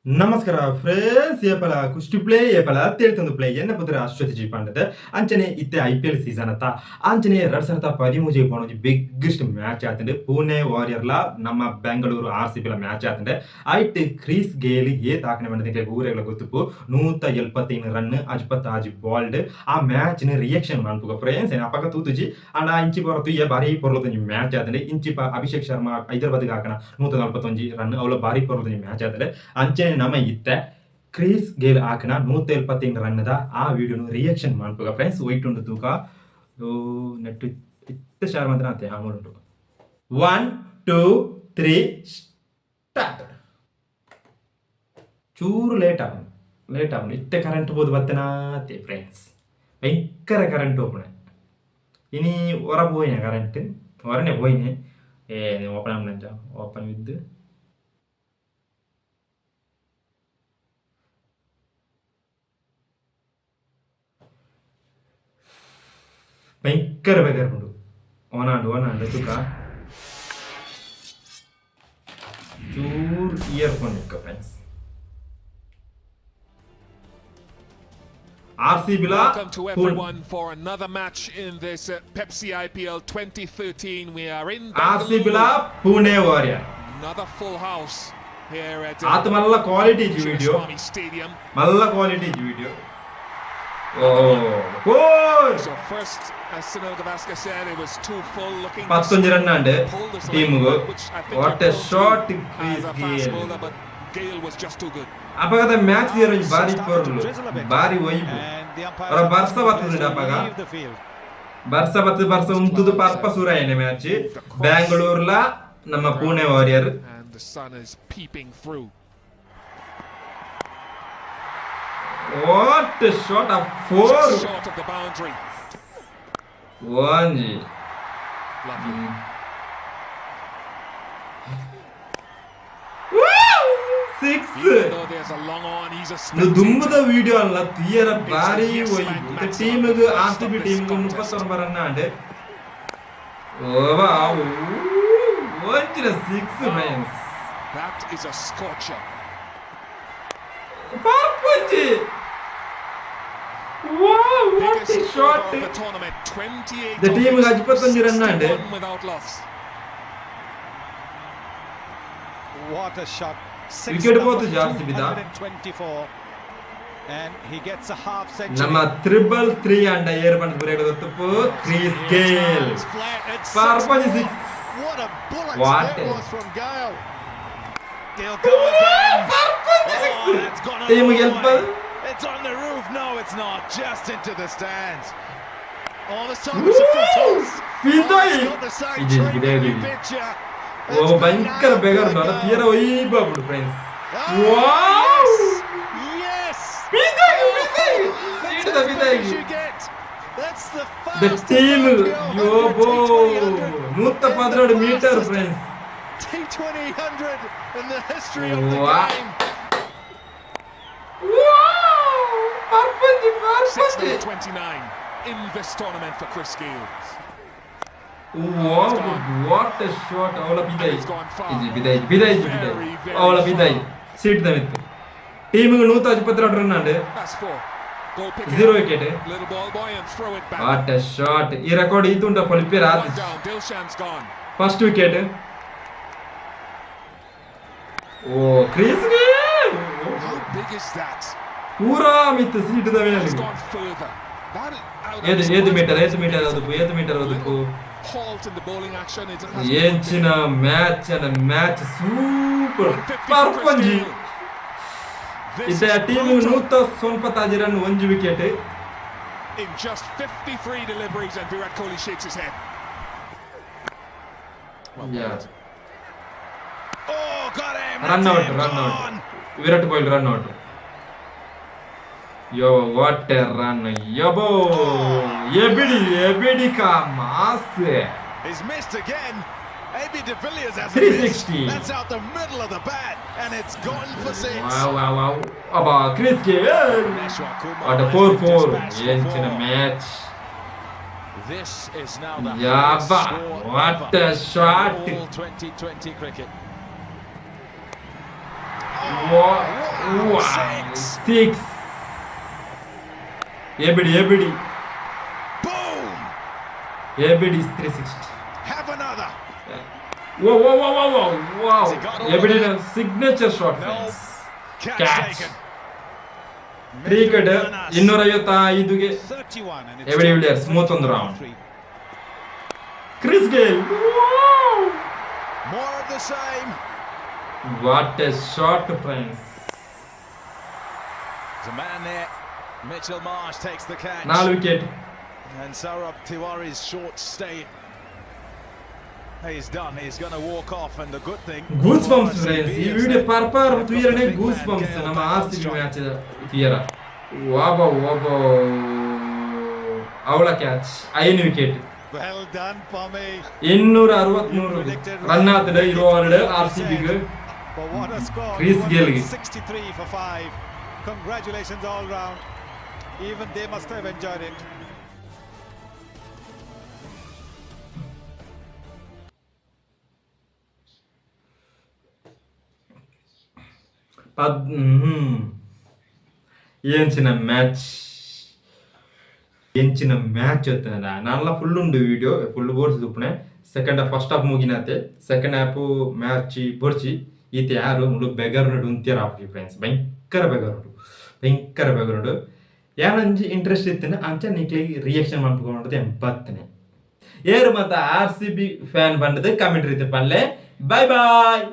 ನಮಸ್ಕಾರ ಫ್ರೆಂಡ್ಸ್ ಏಪಲ ಕುಸ್ತಿ ಪ್ಲೇ ಏಪಲ ತೇಳ್ತಂದು ಪ್ಲೇ ಎನ್ನ ಪುತ್ರ ಅಶ್ವತಿ ಪಂಡದ ಅಂಚನೆ ಇತ್ತೆ IPL ಸೀಸನ್ ಅತ್ತ ಅಂಚನೆ 2013 ಪೋಣಜಿ ಬಿಗ್ಗೆಸ್ಟ್ ಮ್ಯಾಚ್ ಆತಂಡೆ ಪುಣೆ ವಾರಿಯರ್ಲ ನಮ್ಮ ಬೆಂಗಳೂರು RCB ಲ ಮ್ಯಾಚ್ ಆತಂಡೆ ಐಟ್ ಕ್ರಿಸ್ ಗೇಲ್ ಏ ತಾಕನೆ ಬಂದಿಗೆ ಊರೆಗಳ ಗೊತ್ತುಪು 175 ರನ್ ಅಜ್ಪತ್ ಬಾಲ್ಡ್ ಆ ಮ್ಯಾಚ್ ನ ರಿಯಾಕ್ಷನ್ ಮಾಡ್ಪುಗ ಫ್ರೆಂಡ್ಸ್ ಏನ ಅಪಕ ತೂತುಜಿ ಅಂಡ ಇಂಚಿ ಬರತು ಏ ಬಾರಿ ಪೊರ್ಲುತಂಜಿ ಮ್ಯಾಚ್ ಆತಂಡೆ ಇಂಚಿ ಅಭಿಷೇಕ್ ಶರ್ಮಾ ಹೈದರಾಬಾದ್ ಹಾಕನ 141 ರನ್ ಅವಳ ಬಾರಿ ಪೊರ್ಲುತಂಜಿ ಮ್ಯಾಚ್ ಆತಂಡೆ ಅಂಚನೆ ನಮ್ಮ ಇತ್ತೆ ಕ್ರಿಸ್ ಗೇಲ್ ಹಾಕಿನ 178 ರನ್ನದ ಆ ವಿಡಿಯೋನು ರಿಯಾಕ್ಷನ್ ಮಾಡ್ಬೇಕು ಫ್ರೆಂಡ್ಸ್ ವೈಟ್ ಉಂಟು ತೂಕ ನೆಟ್ ಇತ್ತ ಶಾರ್ ಮಾತ್ರ ಅಂತೆ ಅಮೌಂಟ್ ಉಂಟು 1 2 3 ಸ್ಟಾರ್ಟ್ ಚೂರು ಲೇಟ್ ಆಗ ಇತ್ತೆ ಕರೆಂಟ್ ಬೋದು ಬತ್ತನಾತೆ ಫ್ರೆಂಡ್ಸ್ ಭಯಂಕರ ಕರೆಂಟ್ ಓಪಣೆ ಇನಿ ಹೊರ പോയിനെ കറന്റ് ಹೊರನೆ പോയിനെ ಓಪನ್ ಆಮ್ಲಂಟ ಓಪನ್ ವಿತ್ ഭയങ്കര ബേജാറുണ്ട് ഓനാണ്ട് തുക ചൂർ ഇയർഫോൺ വെക്ക friends RCB Welcome to everyone for another match in this PEPSI IPL 2013. We are in RCB Pune Warrior. Another full house here at Malla quality video. Stadium. Malla quality video. Oh, so first, as Sunil Gavaskar said, it was too full looking. 15 run and team go. What a shot Chrish Gayle. But Gayle was just too good. Apaga the match here is bari porlu. Bari waibu. Ora Barca battu apaga. Barca untu the purpose urayene match. Bangalore la namma Pune Warrior. And the sun is peeping through. What a shot of 4 shot of the boundary. One. Lovely. Woo! 6. Even though there's a long on, he's a No dummada video alla tiyara bari hoyi. The team gu RCB team gu 31 run ande. Oh wow. What a 6 friends. That is a scorcher. Papaji. Wow, what a shot! The team has put on the run without loss. What a shot! Wicket both the RCB 24, and he gets a half century. Nama 333 and air band break the poor Chrish Gayle. Papaji 6. What a bullet that was from Gayle. They'll go again. Papaji 6. Team help. It's on the roof. No, it's not. Just into the stands. Oh, this time it's a full toss. Pidai. Got the same tree picture. Oh, bankar beggar dora tira oi babu friends. Wow! Yes. Pidai. That's the finish you get. That's the The fastest team IPL yo bo 116 meter friends. T20 100 in the history of the Wow. game. Six number 29 in this tournament for Chrish Gayle. Wow, what a shot! All of bidai. All of bidai. Sit the with. Team gu 153 run ande. That's 4. Goal pick. 0 wicket. Little ball boy and throw it back. What a shot! Ee record itunda polipira. Down. Dilshan's gone. First wicket. Oh, Chrish Gayle. How big is that? Pura mit seat the It's way. gone further. That out of Ed meter adukku. halt in the bowling action. It has Yenchina match super. Parpanji. This Ida is team brutal. 197 run 1 wicket. In just 53 deliveries, and Virat Kohli shakes his head. Well, Yeah. Oh, got him. Run That's out. him. Virat Kohli run out. Yo, what a run. Yobo. Ebedi ka mass. He's missed again. AB de Villiers has 360. That's out the middle of the bat, and it's gone for 6. Wow. Aba Chrish Gayle. What a 4-4. Yenchina match. This is now the Yaba. What a shot. all 2020 cricket. What? Wow, six. 6. ABD. Boom. ABD is 360. Have another. Wow. Has he got all ABD of signature shot. No. Friends. Catch Catch. taken. Cricket 255ಗೆ 31 and it's ABD Villiers 31 round. Chrish Gayle. Wow. More of the same. What a shot, friends. There's a man there. Mitchell Marsh takes the catch. 4 wicket. And Saurabh Tiwari's short stay. He's done. He's going to walk off, and the good thing. Goosebumps, friends. ಈ video ಪರ್ಪರ್ ತುಯರನೆ goosebumps ನಮ್ಮ RCB match ತುಯರ. ವಾಬಾ ಅವಳ catch 5 wicket. Well done, Pommy. 263 run ಆತದ ಇರೋ word RCB ಗೆ. But what a score. Chrish Gayle ಗೆ 63 for 5. Congratulations all round. Even they must have enjoyed it. ఏంచిన match ಹೊತ್ತನಲ್ಲ ನಾನೆಲ್ಲ ಫುಲ್ ಉಂಡು ವಿಡಿಯೋ ಫುಲ್ ಬೋರ್ಸ್ ತುಪ್ಪಣೆ ಸೆಕೆಂಡ್ ಹಾಫ್ ಫಸ್ಟ್ ಹಾಫ್ ಮುಗಿನತೆ ಸೆಕೆಂಡ್ ಹಾಫ್ ಮ್ಯಾಚ್ ಬೋರ್ಚಿ ಈತ ಯಾರು ಮುಳು ಬೆಗರ್ನುಡು ಉಂತ್ಯಾರ ಹಾಕಿ ಫ್ರೆಂಡ್ಸ್ ಭಯಂಕರ ಬೆಗರ್ನುಡು ಯಾರಂಜಿ ಇಂಟ್ರೆಸ್ಟ್ ಇತ್ತೇನೆ ಅಂಚ ನೀಕ್ಲಿ ರಿಯಾಕ್ಷನ್ ಮಾಡ್ಕೊಂಡದ್ದು ಎಂಬತ್ತನೆ ಏರು ಮತ್ತೆ RCB ಫ್ಯಾನ್ ಬಂದದ್ದು ಕಮೆಂಟ್ ರೀತಿ ಪಲ್ಲೆ ಬಾಯ್